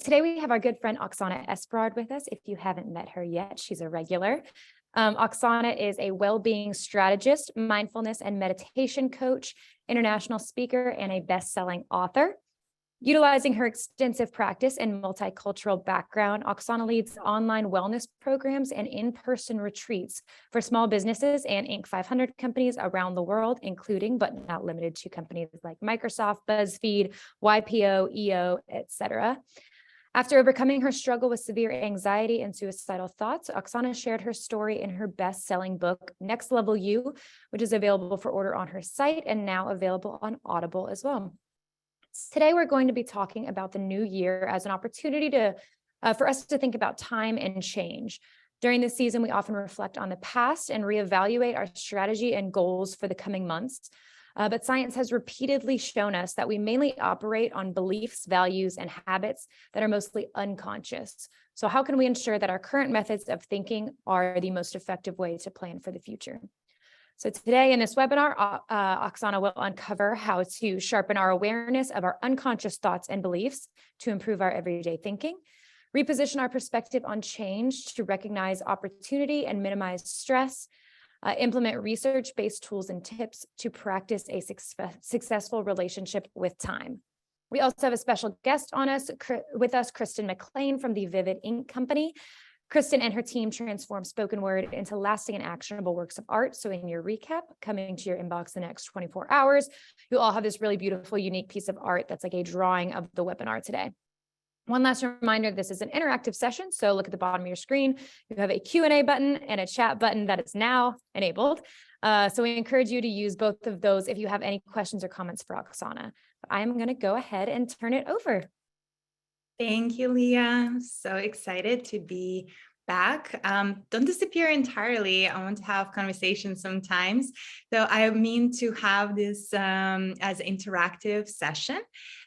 Today we have our good friend Oksana Esperard with us. If you haven't met her yet, she's a regular. Oksana is a well-being strategist, mindfulness and meditation coach, international speaker, and a best-selling author. Utilizing her extensive practice and multicultural background, Oksana leads online wellness programs and in-person retreats for small businesses and Inc. 500 companies around the world, including but not limited to companies like Microsoft, BuzzFeed, YPO, EO, etc. After overcoming her struggle with severe anxiety and suicidal thoughts, Oksana shared her story in her best-selling book, Next Level You, which is available for order on her site and now available on Audible as well. Today, we're going to be talking about the new year as an opportunity for us to think about time and change. During this season, we often reflect on the past and reevaluate our strategy and goals for the coming months. But science has repeatedly shown us that we mainly operate on beliefs, values, and habits that are mostly unconscious. So how can we ensure that our current methods of thinking are the most effective way to plan for the future? So today in this webinar, Oksana will uncover how to sharpen our awareness of our unconscious thoughts and beliefs to improve our everyday thinking, reposition our perspective on change to recognize opportunity and minimize stress, implement research-based tools and tips to practice a successful relationship with time. We also have a special guest with us, Kristen McLean from the Vivid Ink Company. Kristen and her team transform spoken word into lasting and actionable works of art. So in your recap, coming to your inbox the next 24 hours, you'll all have this really beautiful, unique piece of art that's like a drawing of the webinar today. One last reminder, this is an interactive session, so look at the bottom of your screen. You have a Q&A button and a chat button that is now enabled. So we encourage you to use both of those if you have any questions or comments for Oksana. I'm going to go ahead and turn it over. Thank you, Leah. So excited to be back. Don't disappear entirely. I want to have conversations sometimes. So I mean to have this as an interactive session.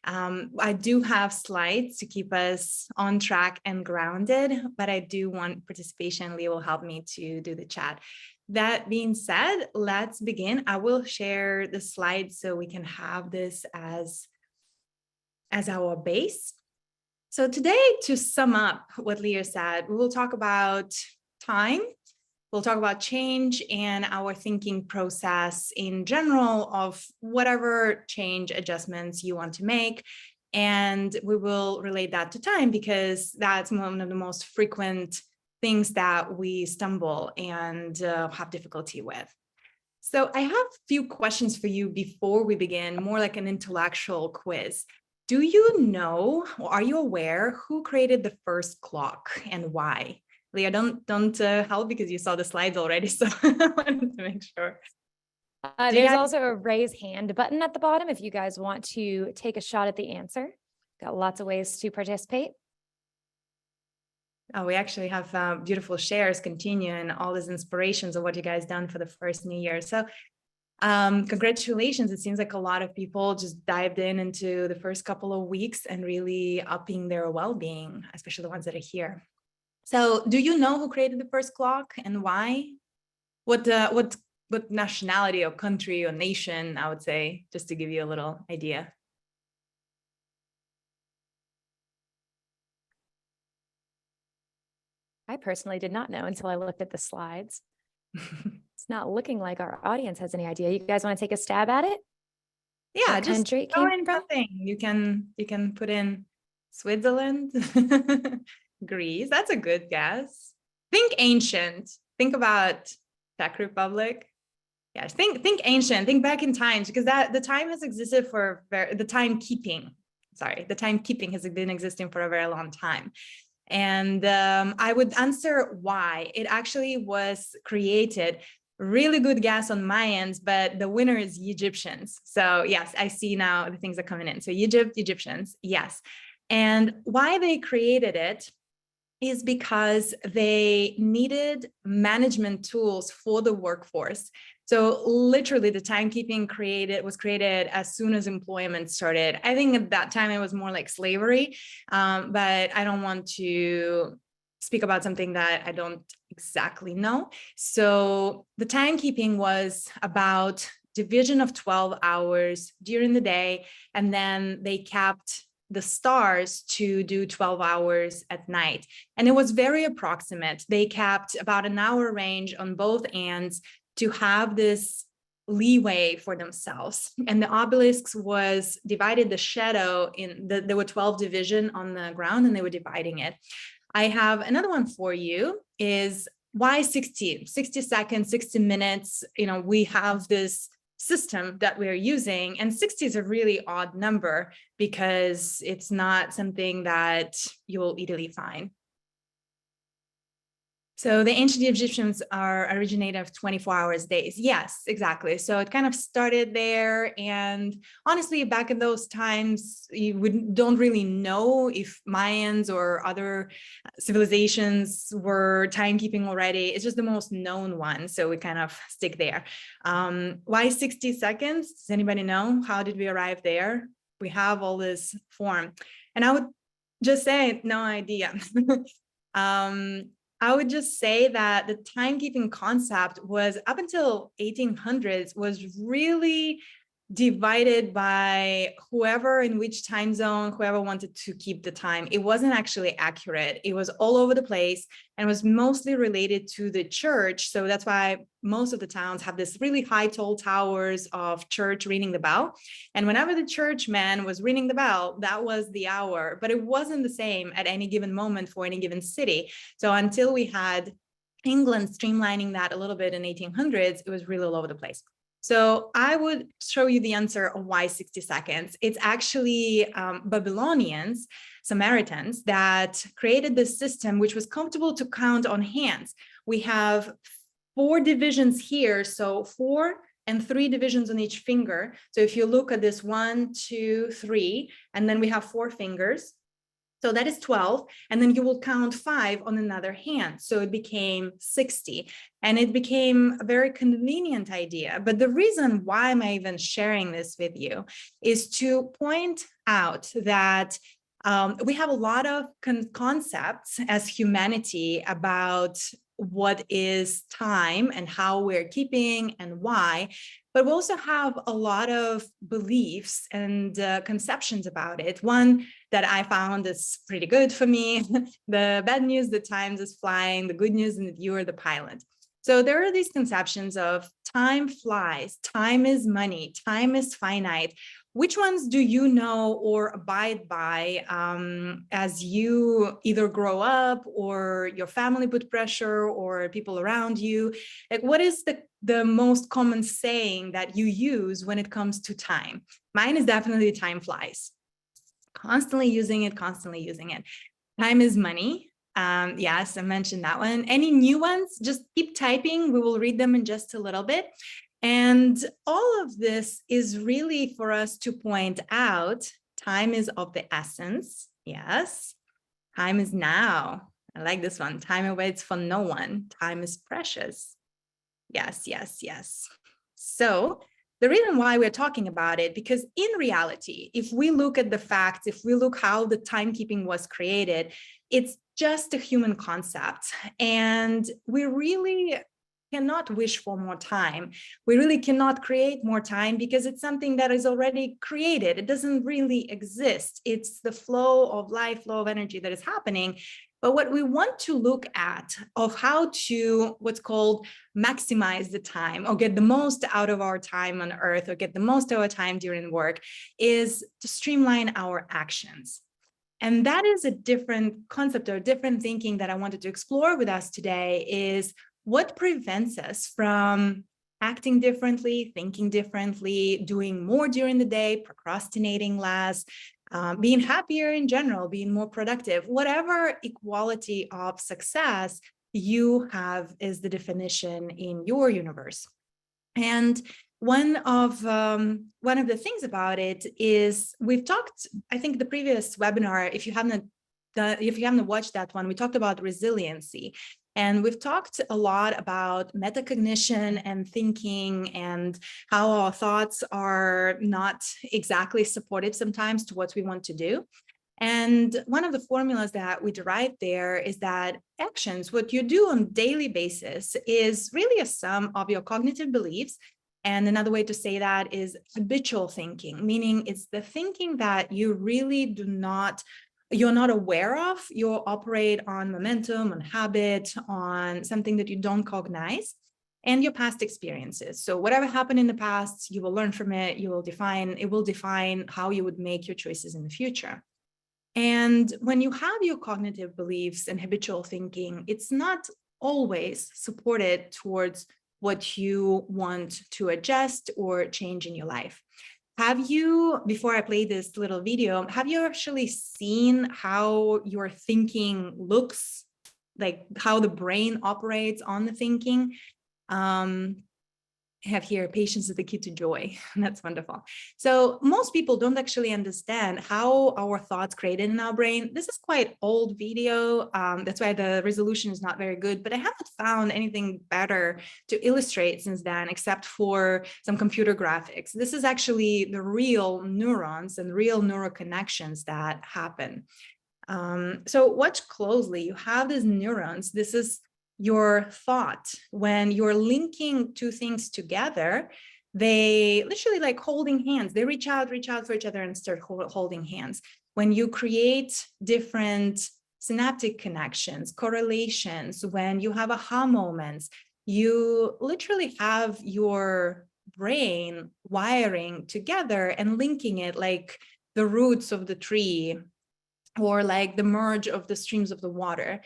I do have slides to keep us on track and grounded, but I do want participation. Leah will help me to do the chat. That being said, let's begin. I will share the slides so we can have this as our base. So today, to sum up what Leah said, we will talk about time, we'll talk about change and our thinking process in general of whatever change adjustments you want to make. And we will relate that to time because that's one of the most frequent things that we stumble and have difficulty with. So I have a few questions for you before we begin, more like an intellectual quiz. Do you know, or are you aware who created the first clock and why? Leah, don't help because you saw the slides already, so I wanted to make sure. There's also a raise hand button at the bottom if you guys want to take a shot at the answer. Got lots of ways to participate. Oh, we actually have beautiful shares continuing all these inspirations of what you guys done for the first New Year. So congratulations. It seems like a lot of people just dived into the first couple of weeks and really upping their well-being, especially the ones that are here. So do you know who created the first clock and why? What nationality or country or nation, I would say, just to give you a little idea. I personally did not know until I looked at the slides. It's not looking like our audience has any idea. You guys want to take a stab at it? Yeah, what just country it throw came in from? something. You can put in Switzerland, Greece. That's a good guess. Think ancient. Think about Czech Republic. Yeah, think ancient. Think back in times because the time has existed for the timekeeping. Sorry, the timekeeping has been existing for a very long time. And I would answer why. It actually was created. Really good guess on my end, but the winner is Egyptians. So yes, I see now the things are coming in. So Egyptians, yes. And why they created it is because they needed management tools for the workforce. So literally the timekeeping was created as soon as employment started. I think at that time it was more like slavery, but I don't want to speak about something that I don't exactly know. So the timekeeping was about division of 12 hours during the day, and then they kept the stars to do 12 hours at night. And it was very approximate. They kept about an hour range on both ends to have this leeway for themselves. And the obelisks was divided the shadow there were 12 division on the ground, and they were dividing it. I have another one for you is why 60 seconds, 60 minutes, we have this system that we're using, and 60 is a really odd number because it's not something that you'll easily find. So the ancient Egyptians are originated of 24 hours days. Yes, exactly. So it kind of started there. And honestly, back in those times, don't really know if Mayans or other civilizations were timekeeping already. It's just the most known one. So we kind of stick there. Why 60 seconds? Does anybody know? How did we arrive there? We have all this form. And I would just say, no idea. I would just say that the timekeeping concept was up until 1800s was really divided by whoever in which time zone, whoever wanted to keep the time. It wasn't actually accurate. It was all over the place and was mostly related to the church. So that's why most of the towns have this really high tall towers of church ringing the bell. And whenever the churchman was ringing the bell, that was the hour, but it wasn't the same at any given moment for any given city. So until we had England streamlining that a little bit in 1800s, it was really all over the place. So I would show you the answer of why 60 seconds. It's actually Babylonians, Samaritans, that created this system, which was comfortable to count on hands. We have 4 divisions here, so 4 and 3 divisions on each finger. So if you look at this 1, 2, 3, and then we have 4 fingers. So that is 12, and then you will count 5 on another hand. So it became 60, and it became a very convenient idea. But the reason why am I even sharing this with you is to point out that we have a lot of concepts as humanity about what is time and how we're keeping and why. But we also have a lot of beliefs and conceptions about it. One that I found is pretty good for me. The bad news, the time is flying. The good news, and that you are the pilot. So there are these conceptions of time flies, time is money, time is finite. Which ones do you know or abide by as you either grow up or your family put pressure or people around you? Like, what is the most common saying that you use when it comes to time? Mine is definitely time flies. Constantly using it, constantly using it. Time is money. Yes, I mentioned that one. Any new ones, just keep typing. We will read them in just a little bit. And all of this is really for us to point out time is of the essence. Yes. Time is now. I like this one. Time awaits for no one. Time is precious. Yes, yes, yes. So the reason why we're talking about it, because in reality, if we look at the facts, if we look how the timekeeping was created, it's just a human concept. And we really cannot wish for more time. We really cannot create more time because it's something that is already created. It doesn't really exist. It's the flow of life, flow of energy that is happening. But what we want to look at of how to what's called maximize the time or get the most out of our time on earth or get the most of our time during work is to streamline our actions. And that is a different concept or different thinking that I wanted to explore with us today is what prevents us from acting differently, thinking differently, doing more during the day, procrastinating less, being happier in general, being more productive, whatever equality of success you have is the definition in your universe. And one of the things about it is we've talked, I think the previous webinar, if you haven't watched that one, we talked about resiliency. And we've talked a lot about metacognition and thinking and how our thoughts are not exactly supportive sometimes to what we want to do. And one of the formulas that we derive there is that actions, what you do on a daily basis, is really a sum of your cognitive beliefs And another way to say that is habitual thinking, meaning it's the thinking that you really you're not aware of. You'll operate on momentum, on habit, on something that you don't cognize, and your past experiences. So whatever happened in the past, you will learn from it. It will define how you would make your choices in the future. And when you have your cognitive beliefs and habitual thinking, it's not always supported towards what you want to adjust or change in your life. Have you, before I play this little video, have you actually seen how your thinking looks, like how the brain operates on the thinking? I have here, patience is the key to joy. That's wonderful. So most people don't actually understand how our thoughts created in our brain. This is quite old video. That's why the resolution is not very good, but I haven't found anything better to illustrate since then, except for some computer graphics. This is actually the real neurons and real neural connections that happen. So watch closely. You have these neurons. This is your thought. When you're linking two things together, they literally like holding hands. They reach out for each other and start holding hands. When you create different synaptic connections, correlations, when you have aha moments, you literally have your brain wiring together and linking it like the roots of the tree or like the merge of the streams of the water.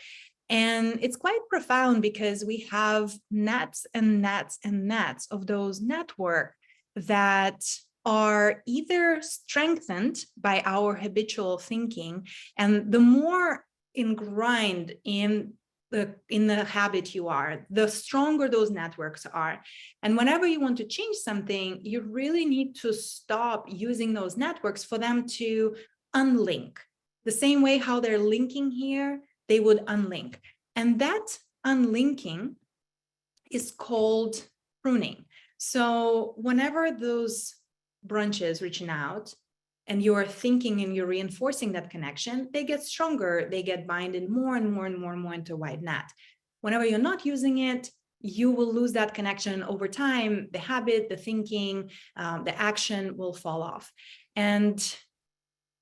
And it's quite profound because we have nets and nets and nets of those networks that are either strengthened by our habitual thinking, and the more ingrained in the habit you are, the stronger those networks are. And whenever you want to change something, you really need to stop using those networks for them to unlink. The same way how they're linking here, they would unlink. And that unlinking is called pruning. So whenever those branches reaching out and you're thinking and you're reinforcing that connection, they get stronger, they get binded more and more and more and more into a wide net. Whenever you're not using it, you will lose that connection over time. The habit, the thinking, the action will fall off. And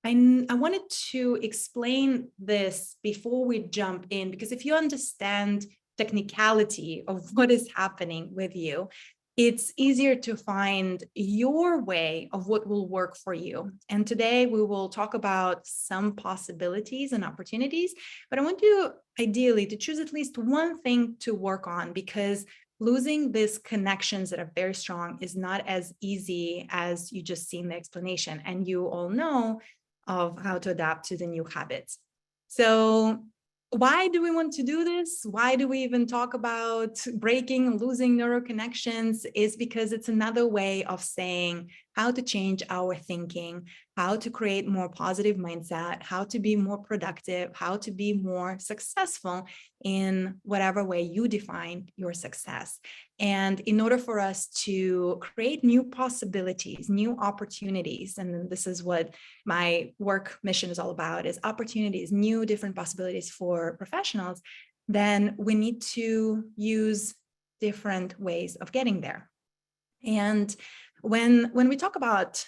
I wanted to explain this before we jump in, because if you understand technicality of what is happening with you, it's easier to find your way of what will work for you. And today we will talk about some possibilities and opportunities, but I want you ideally to choose at least one thing to work on, because losing these connections that are very strong is not as easy as you just seen the explanation. And you all know of how to adapt to the new habits. So why do we want to do this? Why do we even talk about breaking and losing neural connections? Is because it's another way of saying how to change our thinking, how to create more positive mindset, how to be more productive, how to be more successful in whatever way you define your success. And in order for us to create new possibilities, new opportunities, and this is what my work mission is all about, is opportunities, new different possibilities for professionals, then we need to use different ways of getting there. And when we talk about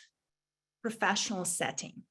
professional setting,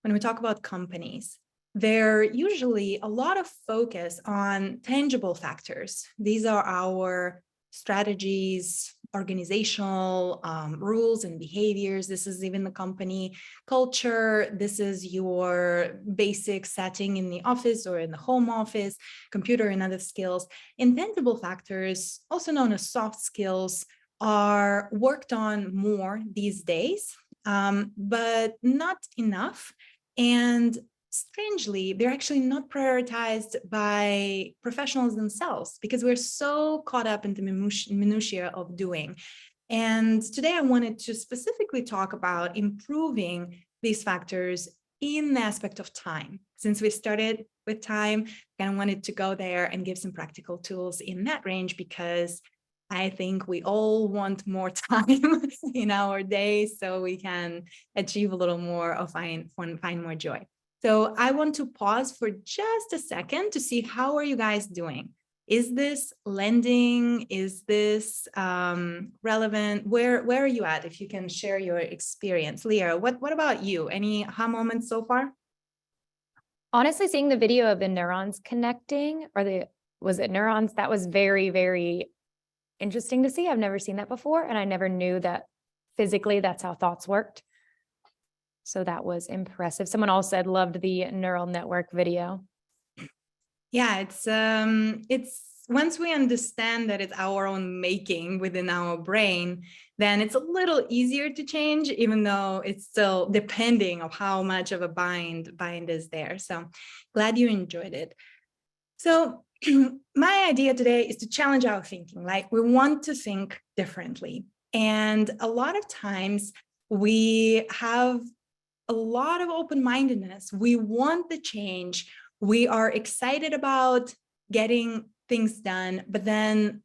when we talk about companies, there usually a lot of focus on tangible factors. These are our strategies, organizational rules and behaviors. This is even the company culture. This is your basic setting in the office or in the home office, computer and other skills. Intangible factors, also known as soft skills, are worked on more these days, but not enough. And strangely, they're actually not prioritized by professionals themselves, because we're so caught up in the minutiae of doing. And today I wanted to specifically talk about improving these factors in the aspect of time. Since we started with time, I kind of wanted to go there and give some practical tools in that range, because I think we all want more time in our days so we can achieve a little more or find more joy. So I want to pause for just a second to see how are you guys doing? Is this lending? Is this relevant? Where are you at? If you can share your experience. Leah, what about you? Any aha moments so far? Honestly, seeing the video of the neurons connecting, was it neurons? That was very, very interesting to see. I've never seen that before, and I never knew that physically that's how thoughts worked. So that was impressive. Someone else said loved the neural network video. Yeah, it's once we understand that it's our own making within our brain, then it's a little easier to change, even though it's still depending of how much of a bind is there. So glad you enjoyed it. So my idea today is to challenge our thinking. Like, we want to think differently. And a lot of times we have a lot of open-mindedness. We want the change. We are excited about getting things done, but then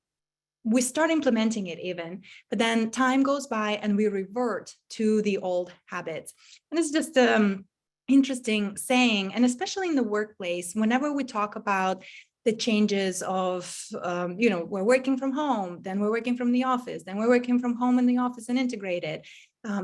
we start implementing it even, but then time goes by and we revert to the old habits. And it's just interesting saying, and especially in the workplace, whenever we talk about the changes of, we're working from home, then we're working from the office, then we're working from home in the office and integrated.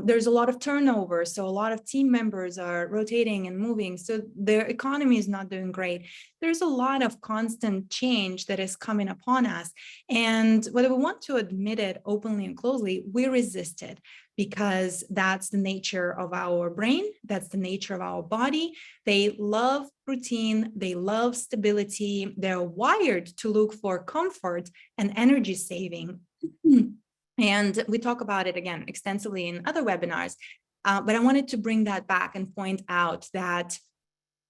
There's a lot of turnover. So a lot of team members are rotating and moving. So their economy is not doing great. There's a lot of constant change that is coming upon us. And whether we want to admit it openly and closely, we resist it because that's the nature of our brain. That's the nature of our body. They love routine. They love stability. They're wired to look for comfort and energy saving. And we talk about it again extensively in other webinars, but I wanted to bring that back and point out that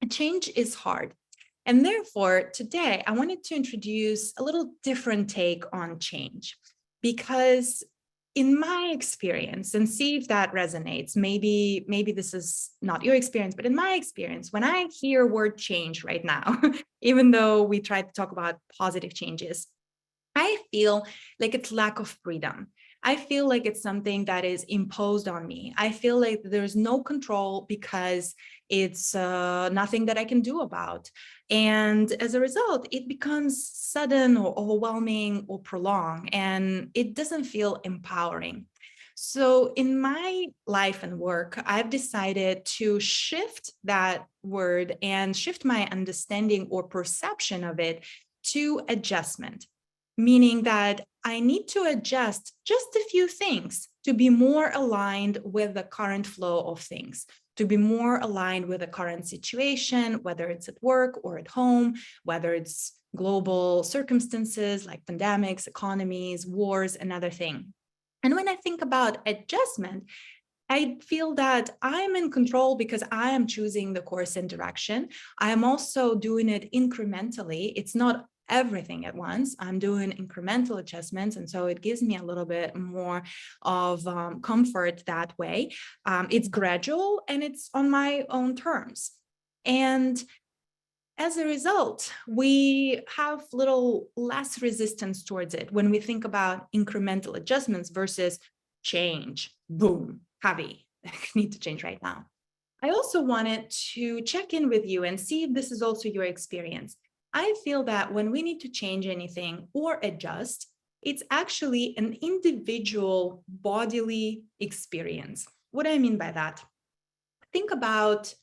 change is hard. And therefore, today, I wanted to introduce a little different take on change, because in my experience, and see if that resonates, maybe this is not your experience, but in my experience, when I hear word change right now, even though we try to talk about positive changes, I feel like it's lack of freedom. I feel like it's something that is imposed on me. I feel like there's no control because it's nothing that I can do about. And as a result, it becomes sudden or overwhelming or prolonged, and it doesn't feel empowering. So in my life and work, I've decided to shift that word and shift my understanding or perception of it to adjustment, meaning that I need to adjust just a few things to be more aligned with the current flow of things, to be more aligned with the current situation, whether it's at work or at home, whether it's global circumstances like pandemics, economies, wars, and other things. And when I think about adjustment, I feel that I'm in control because I am choosing the course and direction. I am also doing it incrementally. It's not everything at once. I'm doing incremental adjustments. And so it gives me a little bit more of comfort that way. It's gradual and it's on my own terms. And as a result, we have little less resistance towards it when we think about incremental adjustments versus change, boom, heavy, need to change right now. I also wanted to check in with you and see if this is also your experience. I feel that when we need to change anything or adjust, it's actually an individual bodily experience. What do I mean by that? Think about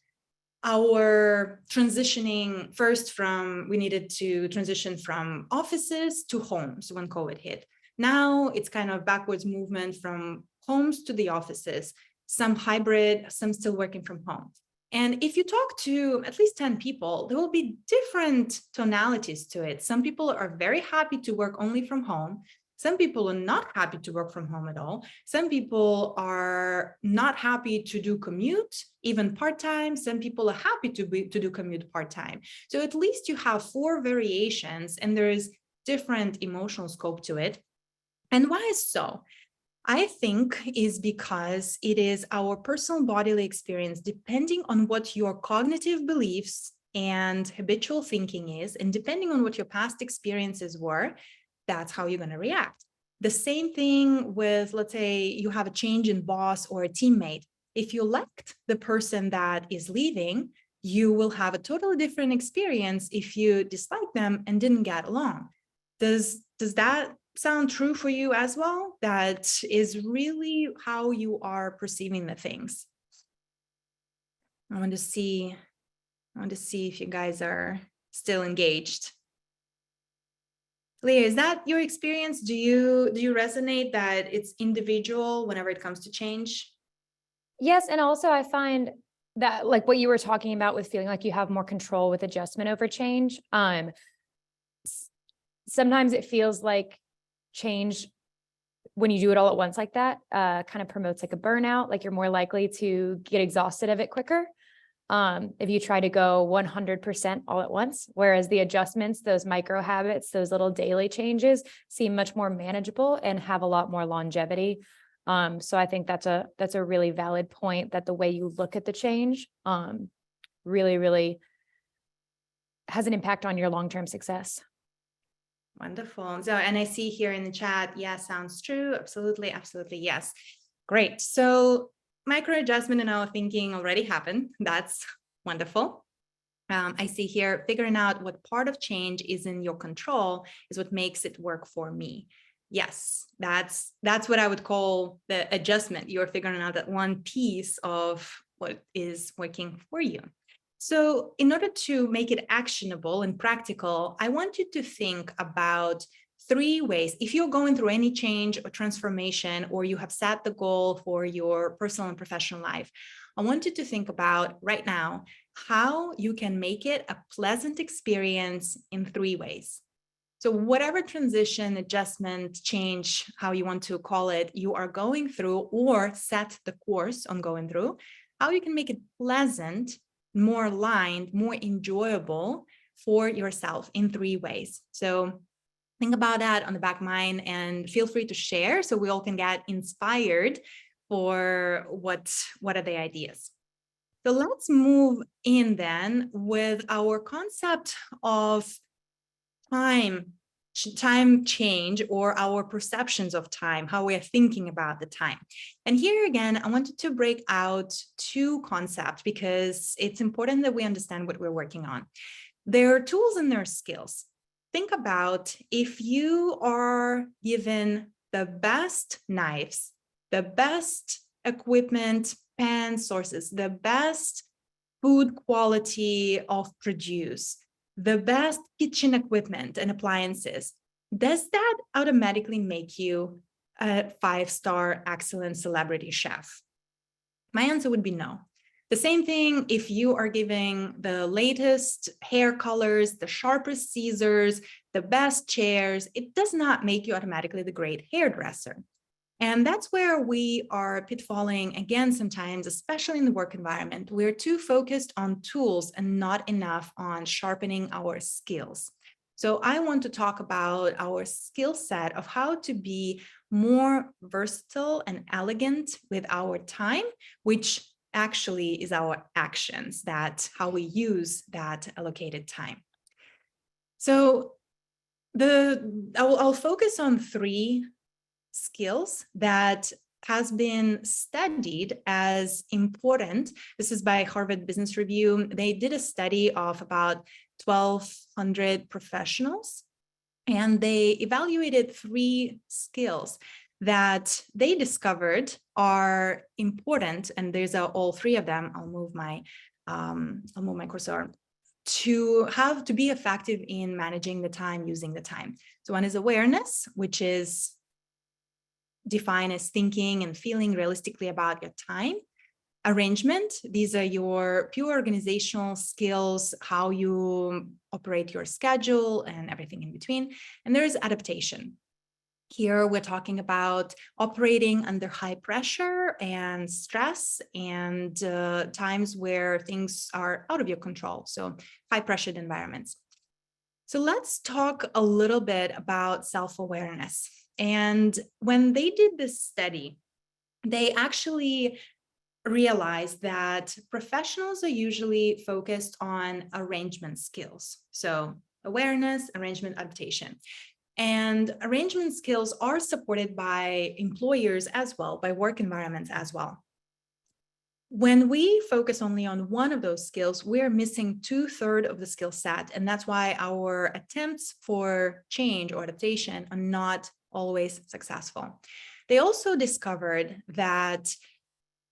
our transitioning first from, we needed to transition from offices to homes when COVID hit. Now it's kind of backwards movement from homes to the offices, some hybrid, some still working from home. And if you talk to at least 10 people, there will be different tonalities to it. Some people are very happy to work only from home. Some people are not happy to work from home at all. Some people are not happy to do commute, even part-time. Some people are happy to do commute part-time. So at least you have 4 variations, and there is different emotional scope to it. And why is so? I think is because it is our personal bodily experience, depending on what your cognitive beliefs and habitual thinking is, and depending on what your past experiences were, that's how you're going to react. The same thing with, let's say you have a change in boss or a teammate. If you liked the person that is leaving, you will have a totally different experience if you dislike them and didn't get along. Does that sound true for you as well? That is really how you are perceiving the things. I want to see if you guys are still engaged. Leah, is that your experience? Do you resonate that it's individual whenever it comes to change? Yes, and also I find that like what you were talking about with feeling like you have more control with adjustment over change. Sometimes it feels like change when you do it all at once like that, kind of promotes like a burnout, like you're more likely to get exhausted of it quicker. If you try to go 100% all at once, whereas the adjustments, those micro habits, those little daily changes seem much more manageable and have a lot more longevity. So I think that's a really valid point, that the way you look at the change, really, really has an impact on your long-term success. Wonderful. So, and I see here in the chat, yeah, sounds true. Absolutely, absolutely, yes. Great. So micro adjustment in our thinking already happened. That's wonderful. I see here, figuring out what part of change is in your control is what makes it work for me. Yes, that's what I would call the adjustment. You're figuring out that one piece of what is working for you. So in order to make it actionable and practical, I want you to think about 3 ways. If you're going through any change or transformation, or you have set the goal for your personal and professional life, I want you to think about right now how you can make it a pleasant experience in 3 ways. So whatever transition, adjustment, change, how you want to call it, you are going through or set the course on going through, how you can make it pleasant, more aligned, more enjoyable for yourself in 3 ways. So think about that on the back of mind and feel free to share so we all can get inspired for what are the ideas. So let's move in then with our concept of time change, or our perceptions of time, how we are thinking about the time. And here again, I wanted to break out 2 concepts because it's important that we understand what we're working on. There are tools and there are skills. Think about if you are given the best knives, the best equipment, pan sources, the best food quality of produce, the best kitchen equipment and appliances, does that automatically make you a 5-star excellent celebrity chef? My answer would be no. The same thing if you are giving the latest hair colors, the sharpest scissors, the best chairs, it does not make you automatically the great hairdresser. And that's where we are pitfalling again sometimes, especially in the work environment. We're too focused on tools and not enough on sharpening our skills. So I want to talk about our skill set of how to be more versatile and elegant with our time, which actually is our actions, that how we use that allocated time. So I'll focus on 3 skills that has been studied as important. This is by Harvard Business Review. They did a study of about 1,200 professionals, and they evaluated 3 skills that they discovered are important. And there's all 3 of them. I'll move my cursor to be effective in managing the time, using the time. So one is awareness, which is defined as thinking and feeling realistically about your time. Arrangement, these are your pure organizational skills, how you operate your schedule and everything in between. And there is adaptation. Here we're talking about operating under high pressure and stress and times where things are out of your control. So high pressured environments. So let's talk a little bit about self-awareness. And when they did this study, they actually realized that professionals are usually focused on arrangement skills. So awareness, arrangement, adaptation. And arrangement skills are supported by employers as well, by work environments as well. When we focus only on one of those skills, we're missing 2/3 of the skill set. And that's why our attempts for change or adaptation are not always successful. They also discovered that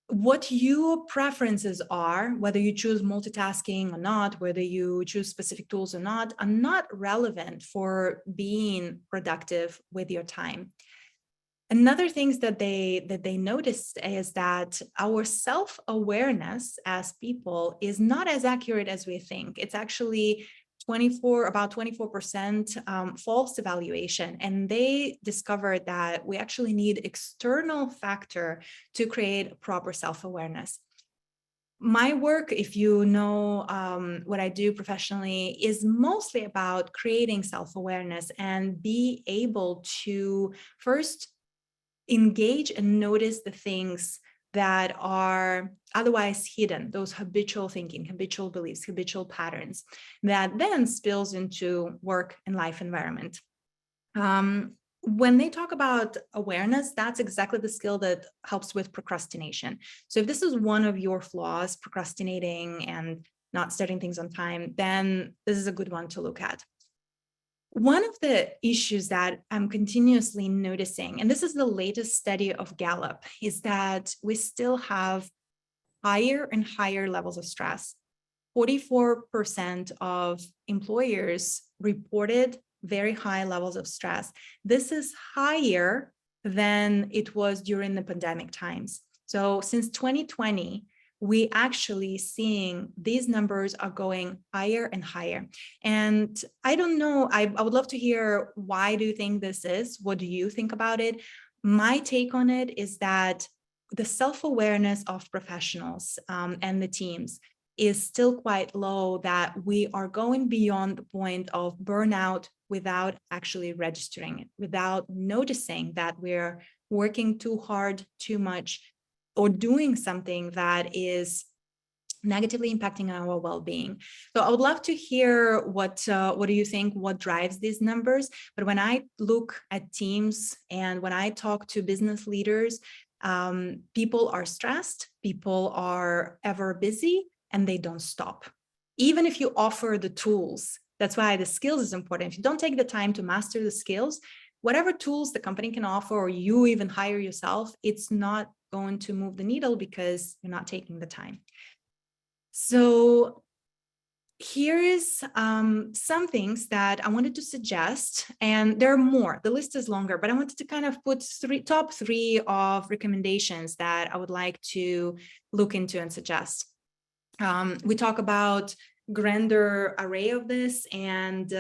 what your preferences are, whether you choose multitasking or not, whether you choose specific tools or not, are not relevant for being productive with your time. Another things that they noticed is that our self-awareness as people is not as accurate as we think. It's actually about 24% false evaluation. And they discovered that we actually need external factor to create proper self-awareness. My work, if you know what I do professionally, is mostly about creating self-awareness and be able to first engage and notice the things that are otherwise hidden, those habitual thinking, habitual beliefs, habitual patterns that then spills into work and life environment. When they talk about awareness, that's exactly the skill that helps with procrastination. So if this is one of your flaws, procrastinating and not starting things on time, then this is a good one to look at. One of the issues that I'm continuously noticing, and this is the latest study of Gallup, is that we still have higher and higher levels of stress. 44% of employers reported very high levels of stress. This is higher than it was during the pandemic times. So since 2020, we actually seeing these numbers are going higher and higher. And I don't know, I would love to hear, why do you think this is? What do you think about it? My take on it is that the self-awareness of professionals and the teams is still quite low, that we are going beyond the point of burnout without actually registering it, without noticing that we're working too hard, too much, or doing something that is negatively impacting our well-being. So I would love to hear what do you think, what drives these numbers? But when I look at teams and when I talk to business leaders, people are stressed, people are ever busy, and they don't stop. Even if you offer the tools, that's why the skills is important. If you don't take the time to master the skills, whatever tools the company can offer, or you even hire yourself, it's not going to move the needle because you're not taking the time. So here is some things that I wanted to suggest, and there are more. The list is longer, but I wanted to kind of put top three of recommendations that I would like to look into and suggest. We talk about grander array of this and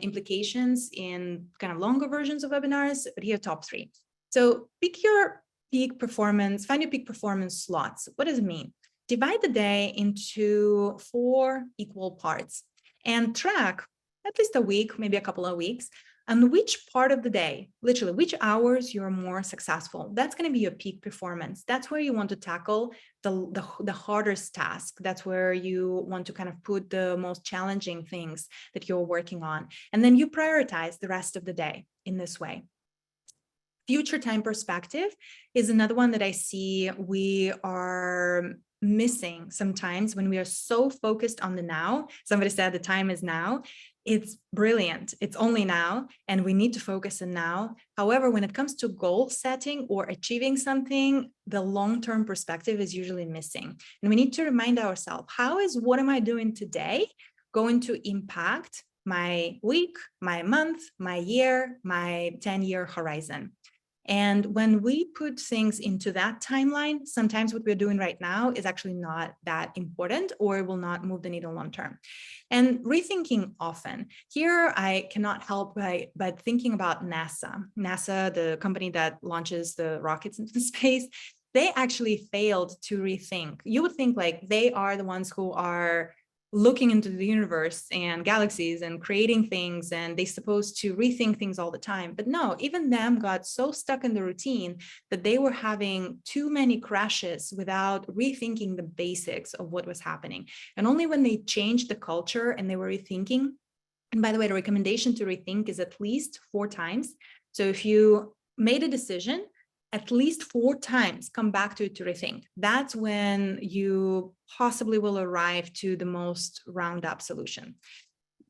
implications in kind of longer versions of webinars, but here are top three. So pick your peak performance, find your peak performance slots. What does it mean? Divide the day into 4 equal parts and track at least a week, maybe a couple of weeks, on which part of the day, literally which hours you're more successful. That's going to be your peak performance. That's where you want to tackle the hardest task. That's where you want to kind of put the most challenging things that you're working on. And then you prioritize the rest of the day in this way. Future time perspective is another one that I see we are missing sometimes when we are so focused on the now. Somebody said the time is now. It's brilliant. It's only now, and we need to focus on now. However, when it comes to goal setting or achieving something, the long-term perspective is usually missing. And we need to remind ourselves, how is what am I doing today going to impact my week, my month, my year, my 10-year horizon? And when we put things into that timeline, sometimes what we're doing right now is actually not that important, or it will not move the needle long term. And rethinking often. Here, I cannot help but thinking about NASA. NASA, the company that launches the rockets into space, they actually failed to rethink. You would think like they are the ones who are looking into the universe and galaxies and creating things, and they're supposed to rethink things all the time. But no, even them got so stuck in the routine that they were having too many crashes without rethinking the basics of what was happening. And only when they changed the culture and they were rethinking, and by the way, the recommendation to rethink is at least 4 times. So if you made a decision, at least 4 times, come back to it to rethink. That's when you possibly will arrive to the most round up solution.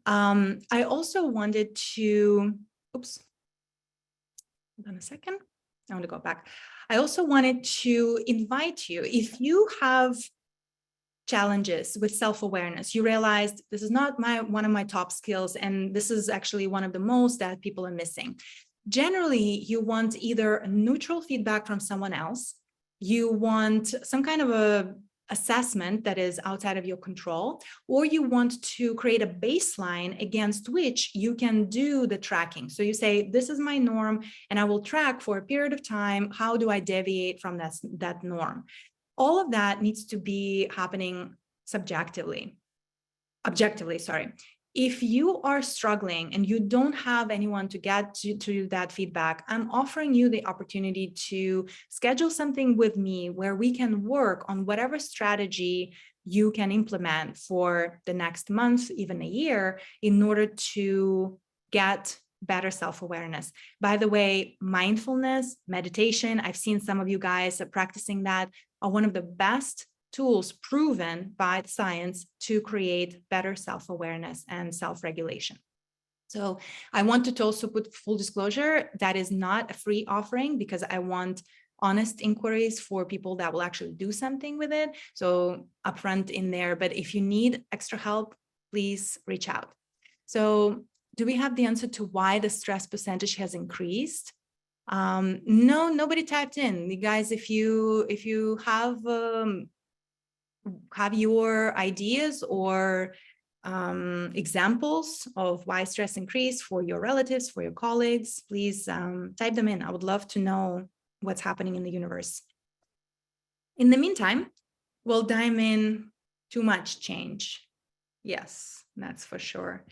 I also wanted to, oops, hold on a second. I want to go back. I also wanted to invite you, if you have challenges with self-awareness, you realized this is not one of my top skills, and this is actually one of the most that people are missing. Generally, you want either a neutral feedback from someone else, you want some kind of a assessment that is outside of your control, or you want to create a baseline against which you can do the tracking. So you say, this is my norm, and I will track for a period of time. How do I deviate from that norm? All of that needs to be happening objectively, sorry. If you are struggling and you don't have anyone to get to that feedback, I'm offering you the opportunity to schedule something with me where we can work on whatever strategy you can implement for the next month, even a year, in order to get better self-awareness. By the way, mindfulness, meditation, I've seen some of you guys practicing that, are one of the best tools proven by science to create better self-awareness and self-regulation. So I wanted to also put full disclosure, that is not a free offering, because I want honest inquiries for people that will actually do something with it. So upfront in there, but if you need extra help, please reach out. So do we have the answer to why the stress percentage has increased? No, nobody typed in. You guys, if you have your ideas or examples of why stress increased for your relatives, for your colleagues, please type them in. I would love to know what's happening in the universe. In the meantime, we'll dive in too much change. Yes, that's for sure.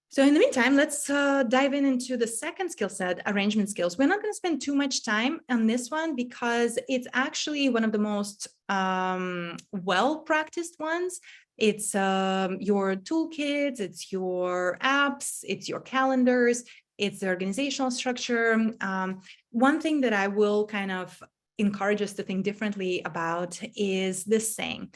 So in the meantime, let's dive into the second skill set, arrangement skills. We're not going to spend too much time on this one because it's actually one of the most well-practiced ones. It's your toolkits, it's your apps, it's your calendars, it's the organizational structure. One thing that I will kind of encourage us to think differently about is this saying.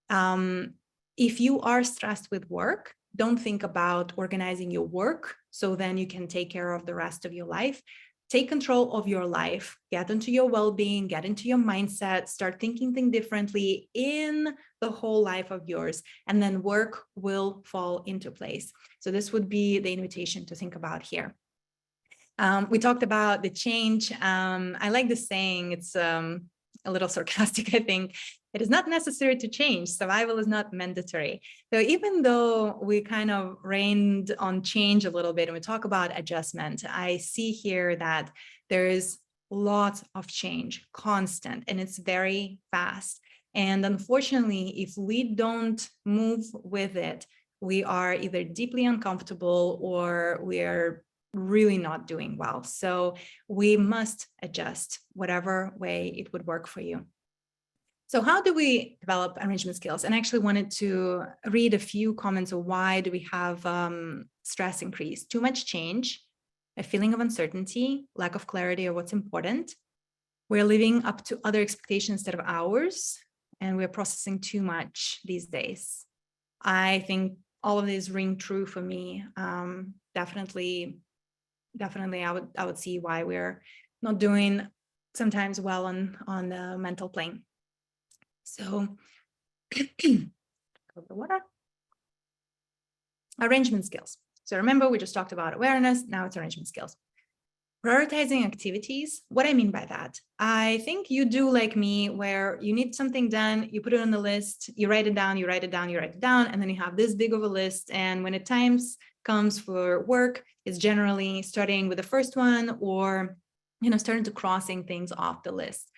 If you are stressed with work, don't think about organizing your work so then you can take care of the rest of your life. Take control of your life, get into your well-being, get into your mindset, start thinking things differently in the whole life of yours, and then work will fall into place. So this would be the invitation to think about here. We talked about the change. I like the saying, it's a little sarcastic, I think. It is not necessary to change. Survival is not mandatory. So even though we kind of rained on change a little bit and we talk about adjustment, I see here that there is lots of change, constant, and it's very fast. And unfortunately, if we don't move with it, we are either deeply uncomfortable or we're really not doing well. So we must adjust whatever way it would work for you. So how do we develop arrangement skills? And I actually wanted to read a few comments of why do we have stress increase? Too much change, a feeling of uncertainty, lack of clarity of what's important. We're living up to other expectations instead of ours, and we're processing too much these days. I think all of these ring true for me. Definitely, I would see why we're not doing sometimes well on the mental plane. So, the water. Arrangement skills. So remember, we just talked about awareness. Now it's arrangement skills. Prioritizing activities. What I mean by that, I think you do like me, where you need something done, you put it on the list, you write it down, you write it down, you write it down, and then you have this big of a list. And when it times comes for work, it's generally starting with the first one, or starting to crossing things off the list.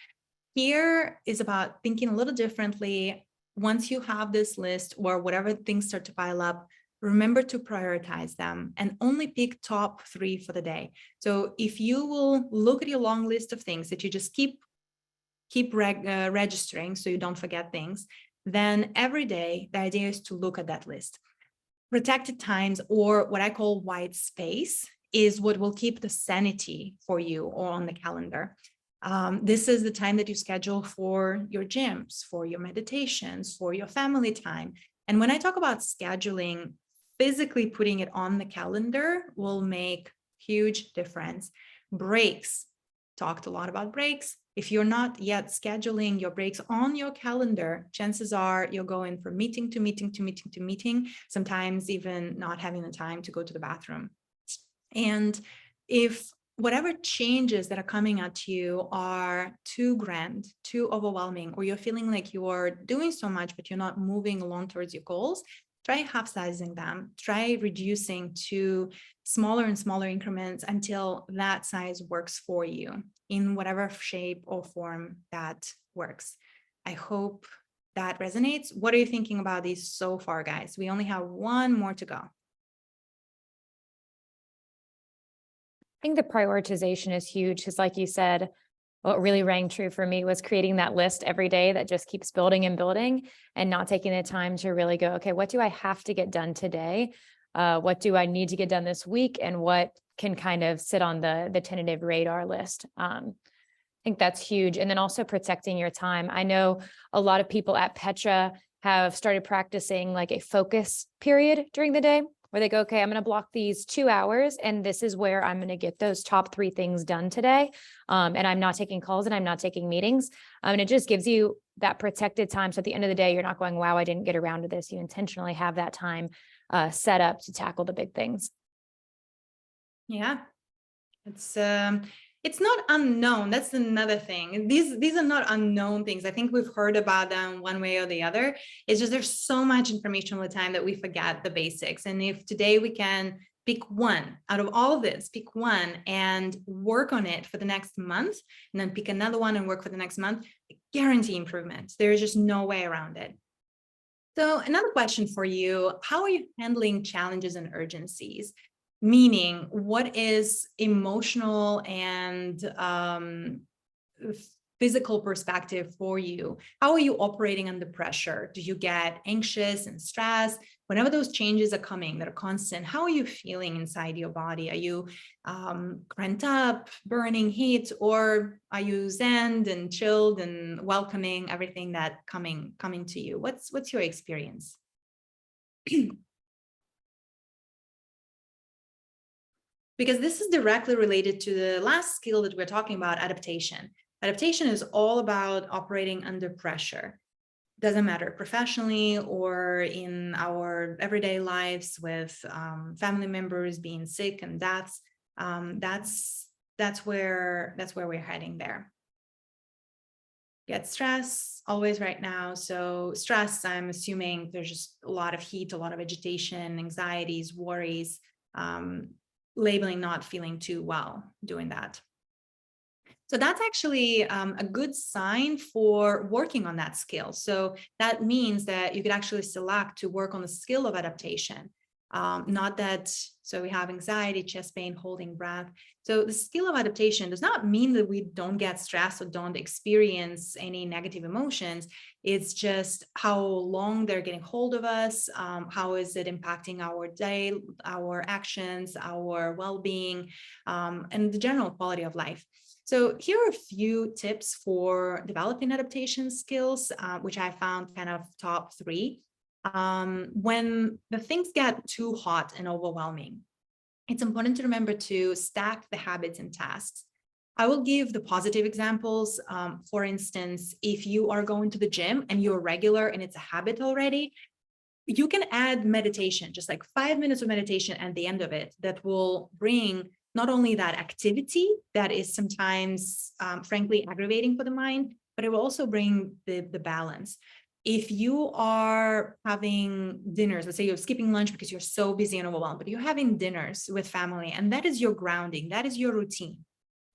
Here is about thinking a little differently. Once you have this list or whatever things start to pile up, remember to prioritize them and only pick top 3 for the day. So if you will look at your long list of things that you just keep registering so you don't forget things, then every day the idea is to look at that list. Protected times, or what I call white space, is what will keep the sanity for you or on the calendar. This is the time that you schedule for your gyms, for your meditations, for your family time. And when I talk about scheduling, physically putting it on the calendar will make huge difference. Breaks, talked a lot about breaks. If you're not yet scheduling your breaks on your calendar, chances are you're going from meeting to meeting to meeting to meeting, sometimes even not having the time to go to the bathroom. And if whatever changes that are coming at you are too grand, too overwhelming, or you're feeling like you're doing so much, but you're not moving along towards your goals, try half sizing them, try reducing to smaller and smaller increments until that size works for you in whatever shape or form that works. I hope that resonates. What are you thinking about these so far, guys? We only have one more to go. I think the prioritization is huge because, like you said, what really rang true for me was creating that list every day that just keeps building and building, and not taking the time to really go, okay, what do I have to get done today? What do I need to get done this week? And what can kind of sit on the tentative radar list? I think that's huge. And then also protecting your time. I know a lot of people at Petra have started practicing like a focus period during the day, where they go, okay, I'm going to block these 2 hours, and this is where I'm going to get those top 3 things done today. And I'm not taking calls and I'm not taking meetings. And it just gives you that protected time. So at the end of the day, you're not going, wow, I didn't get around to this. You intentionally have that time set up to tackle the big things. Yeah, it's not unknown. That's another thing. These are not unknown things. I think we've heard about them one way or the other. It's just there's so much information all the time that we forget the basics. And if today we can pick one out of all of this, pick one and work on it for the next month, and then pick another one and work for the next month, guarantee improvement. There is just no way around it. So another question for you, how are you handling challenges and urgencies? Meaning, what is emotional and physical perspective for you? How are you operating under pressure? Do you get anxious and stressed? Whenever those changes are coming that are constant, how are you feeling inside your body? Are you cranked up, burning heat, or are you zen and chilled and welcoming everything that coming to you? What's your experience? Because this is directly related to the last skill that we're talking about, adaptation. Adaptation is all about operating under pressure. Doesn't matter professionally or in our everyday lives with family members being sick and deaths. That's where we're heading there. Get stress always right now. So stress, I'm assuming there's just a lot of heat, a lot of agitation, anxieties, worries, labeling not feeling too well doing that. So that's actually a good sign for working on that skill. So that means that you could actually select to work on the skill of adaptation. Not that, so we have anxiety, chest pain, holding breath. So the skill of adaptation does not mean that we don't get stressed or don't experience any negative emotions. It's just how long they're getting hold of us, how is it impacting our day, our actions, our well-being, and the general quality of life. So here are a few tips for developing adaptation skills, which I found kind of top 3. When the things get too hot and overwhelming, it's important to remember to stack the habits and tasks. I will give the positive examples. For instance, if you are going to the gym and you're regular and it's a habit already, you can add meditation, just like 5 minutes of meditation at the end of it, that will bring not only that activity that is sometimes, frankly, aggravating for the mind, but it will also bring the balance. If you are having dinners, let's say you're skipping lunch because you're so busy and overwhelmed, but you're having dinners with family, and that is your grounding, that is your routine.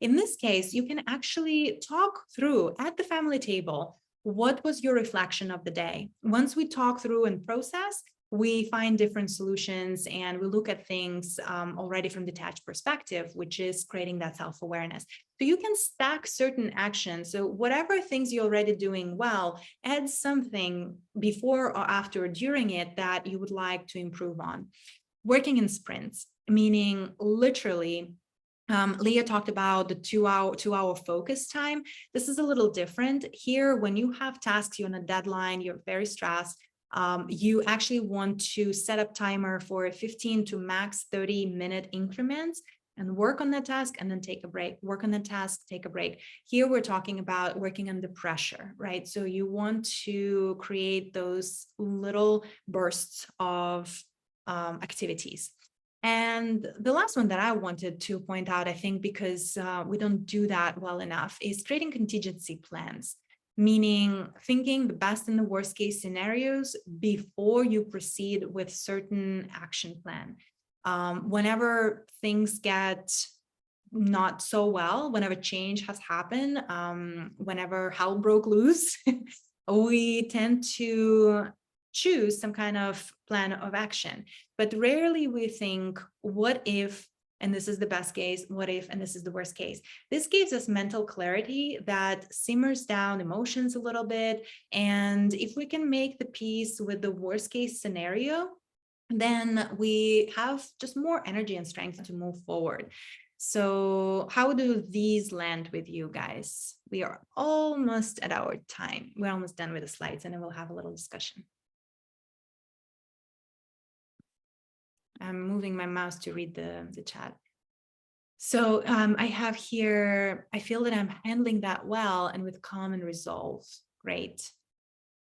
In this case, you can actually talk through at the family table, what was your reflection of the day? Once we talk through and process, we find different solutions and we look at things already from detached perspective, which is creating that self-awareness. So you can stack certain actions. So whatever things you're already doing well, add something before or after or during it that you would like to improve on. Working in sprints, meaning literally Leah talked about the two-hour focus time. This is a little different here. When you have tasks, you're on a deadline, you're very stressed. You actually want to set up timer for 15 to max 30-minute increments and work on that task and then take a break, work on the task, take a break. Here we're talking about working under pressure, right? So you want to create those little bursts of activities. And the last one that I wanted to point out, I think, because we don't do that well enough, is creating contingency plans, meaning thinking the best and the worst case scenarios before you proceed with certain action plan. Whenever things get not so well, whenever change has happened, whenever hell broke loose, we tend to choose some kind of plan of action, but rarely we think, what if, and this is the best case, what if, and this is the worst case. This gives us mental clarity that simmers down emotions a little bit. And if we can make the peace with the worst case scenario, then we have just more energy and strength to move forward. So how do these land with you guys? We are almost at our time. We're almost done with the slides, and then we'll have a little discussion. I'm moving my mouse to read the chat. So I have here, I feel that I'm handling that well and with calm and resolve. Great.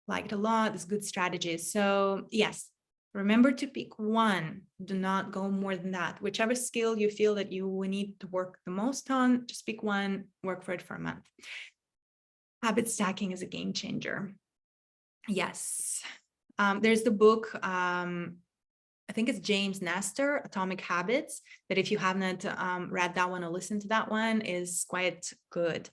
Liked a lot. It's good strategy. So yes, remember to pick one. Do not go more than that. Whichever skill you feel that you will need to work the most on, just pick one, work for it for a month. Habit stacking is a game changer. Yes. There's the book, I think it's James Nestor, Atomic Habits, that if you haven't read that one or listened to that one, is quite good.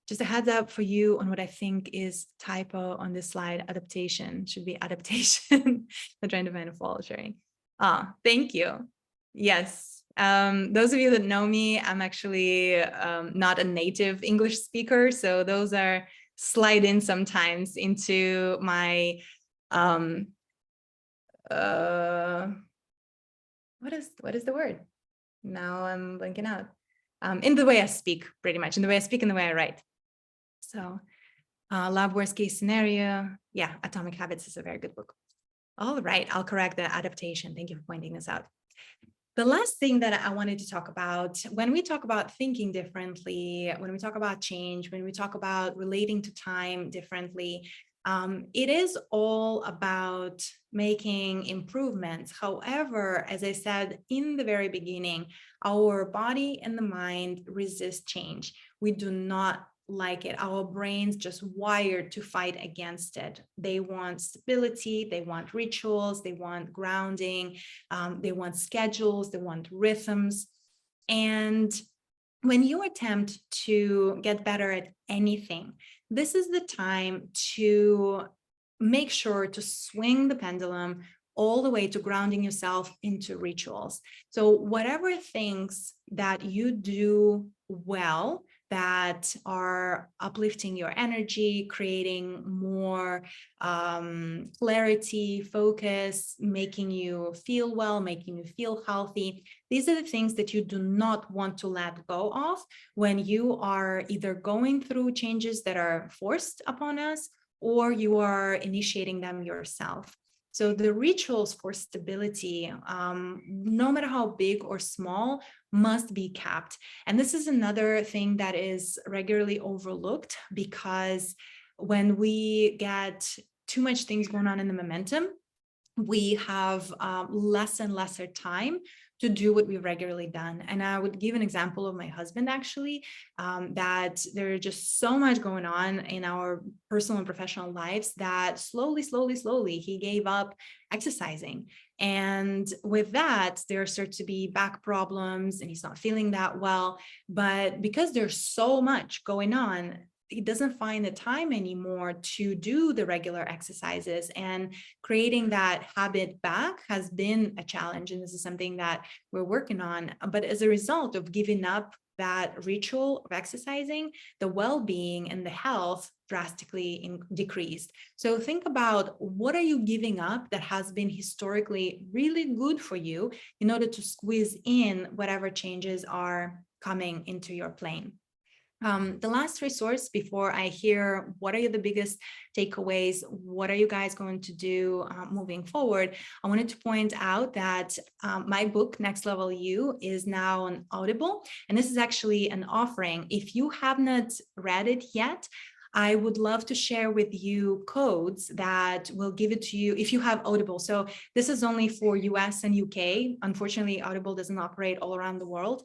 Just a heads up for you on what I think is typo on this slide. Adaptation should be adaptation. I'm trying to find a fault sharing. Thank you. Yes. Those of you that know me, I'm actually not a native English speaker. So those are slide in sometimes into my what is the word? Now I'm blanking out. In the way I speak, pretty much, in the way I speak and the way I write. So love worst case scenario. Yeah, Atomic Habits is a very good book. All right, I'll correct the adaptation. Thank you for pointing this out. The last thing that I wanted to talk about, when we talk about thinking differently, when we talk about change, when we talk about relating to time differently, it is all about making improvements. However, as I said in the very beginning, our body and the mind resist change. We do not like it. Our brains just wired to fight against it. They want stability, they want rituals, they want grounding, they want schedules, they want rhythms. And when you attempt to get better at anything, this is the time to make sure to swing the pendulum all the way to grounding yourself into rituals. So whatever things that you do well that are uplifting your energy, creating more clarity, focus, making you feel well, making you feel healthy. These are the things that you do not want to let go of when you are either going through changes that are forced upon us or you are initiating them yourself. So the rituals for stability, no matter how big or small, must be kept. And this is another thing that is regularly overlooked, because when we get too much things going on in the momentum, we have less and lesser time to do what we've regularly done. And I would give an example of my husband, actually, that there's just so much going on in our personal and professional lives that slowly, he gave up exercising. And with that, there starts to be back problems and he's not feeling that well. But because there's so much going on, he doesn't find the time anymore to do the regular exercises, and creating that habit back has been a challenge. And this is something that we're working on. But as a result of giving up that ritual of exercising, the well-being and the health drastically decreased. So think about, what are you giving up that has been historically really good for you in order to squeeze in whatever changes are coming into your plane. The last resource before I hear what are the biggest takeaways, what are you guys going to do moving forward, I wanted to point out that my book, Next Level You, is now on Audible. And this is actually an offering. If you have not read it yet, I would love to share with you codes that will give it to you if you have Audible. So this is only for US and UK. Unfortunately, Audible doesn't operate all around the world.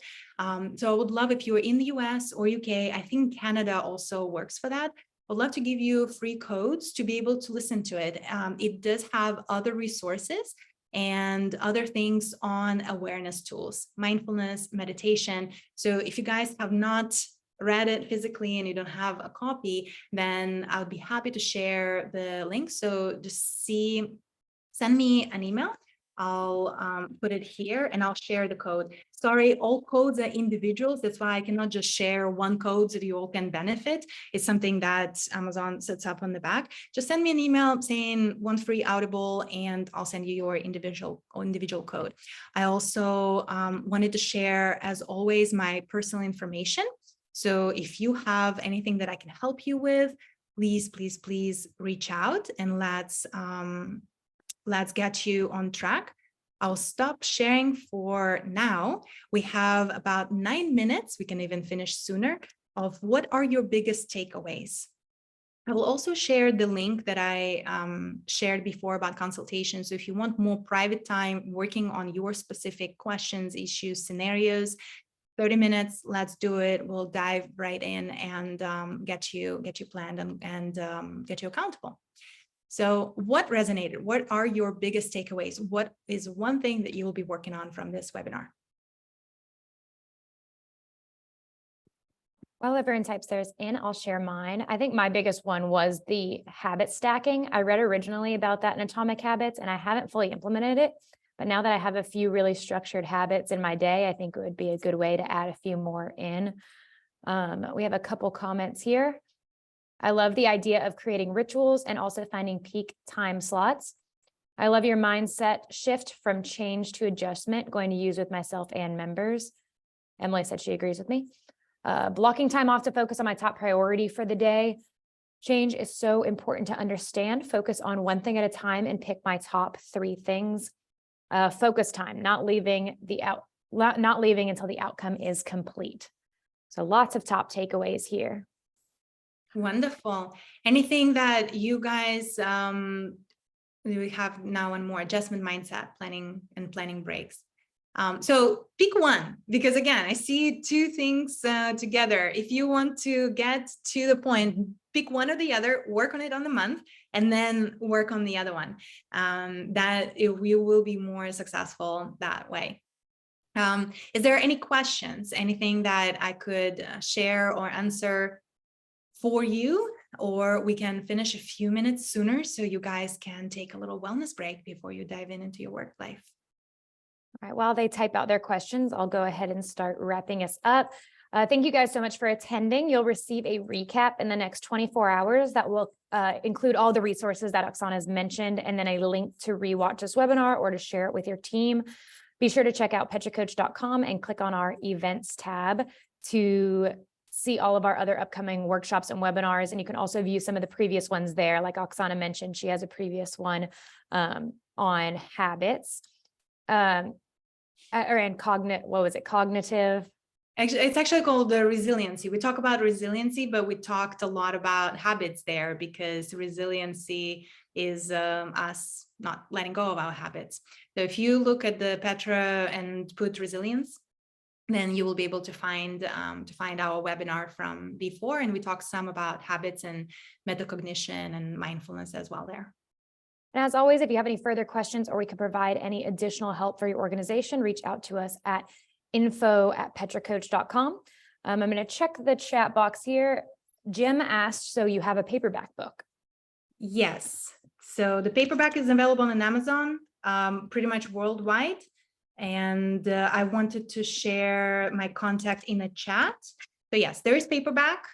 So I would love if you're in the US or UK, I think Canada also works for that. I'd love to give you free codes to be able to listen to it. It does have other resources and other things on awareness tools, mindfulness, meditation. So if you guys have not read it physically and you don't have a copy, then I'll be happy to share the link. So just send me an email. I'll put it here and I'll share the code. Sorry, all codes are individuals. That's why I cannot just share one code so that you all can benefit. It's something that Amazon sets up on the back. Just send me an email saying one free Audible and I'll send you your individual code. I also wanted to share, as always, my personal information. So if you have anything that I can help you with, please reach out and let's get you on track. I'll stop sharing for now. We have about 9 minutes. We can even finish sooner of what are your biggest takeaways. I will also share the link that I shared before about consultation. So if you want more private time working on your specific questions, issues, scenarios, 30 minutes, let's do it. We'll dive right in and get you planned and get you accountable. So what resonated? What are your biggest takeaways? What is one thing that you will be working on from this webinar? While everyone types theirs in, I'll share mine. I think my biggest one was the habit stacking. I read originally about that in Atomic Habits, and I haven't fully implemented it. But now that I have a few really structured habits in my day, I think it would be a good way to add a few more in. We have a couple comments here. I love the idea of creating rituals and also finding peak time slots. I love your mindset shift from change to adjustment, going to use with myself and members. Emily said she agrees with me. Blocking time off to focus on my top priority for the day. Change is so important to understand. Focus on one thing at a time and pick my top 3 things. Focus time, not leaving until the outcome is complete. So lots of top takeaways here. Wonderful. Anything that you guys we have now on more adjustment mindset, planning breaks. So pick one, because again, I see 2 things together. If you want to get to the point, pick one or the other, work on it on the month, and then work on the other one. We will be more successful that way. Is there any questions, anything that I could share or answer for you, or we can finish a few minutes sooner so you guys can take a little wellness break before you dive into your work life? All right, while they type out their questions, I'll go ahead and start wrapping us up. Thank you guys so much for attending. You'll receive a recap in the next 24 hours that will include all the resources that Oksana has mentioned, and then a link to rewatch this webinar or to share it with your team. Be sure to check out petracoach.com and click on our events tab to see all of our other upcoming workshops and webinars. And you can also view some of the previous ones there. Like Oksana mentioned, she has a previous one on habits. Cognitive. Actually, it's actually called the resiliency. We talk about resiliency, but we talked a lot about habits there, because resiliency is us not letting go of our habits. So if you look at the Petra and put resilience, then you will be able to find our webinar from before. And we talked some about habits and metacognition and mindfulness as well there. And as always, if you have any further questions or we can provide any additional help for your organization, reach out to us at info@petracoach.com. I'm going to check the chat box here. Jim asked, so you have a paperback book? Yes. So the paperback is available on Amazon, pretty much worldwide. And I wanted to share my contact in a chat. So yes, there is paperback.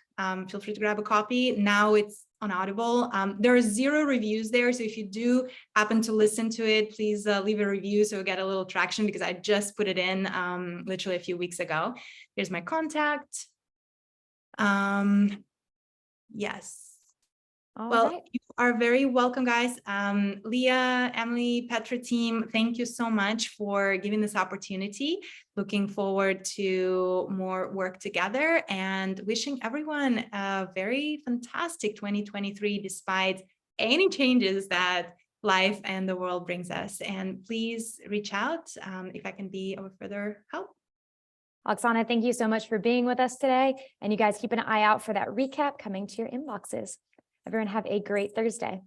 Feel free to grab a copy. Now it's on Audible. There are 0 reviews there. So if you do happen to listen to it, please leave a review so we get a little traction, because I just put it in literally a few weeks ago. Here's my contact. Yes. All Well, right. you are very welcome, guys. Leah, Emily, Petra team, thank you so much for giving this opportunity. Looking forward to more work together, and wishing everyone a very fantastic 2023, despite any changes that life and the world brings us. And please reach out if I can be of further help. Oksana, thank you so much for being with us today. And you guys keep an eye out for that recap coming to your inboxes. Everyone have a great Thursday.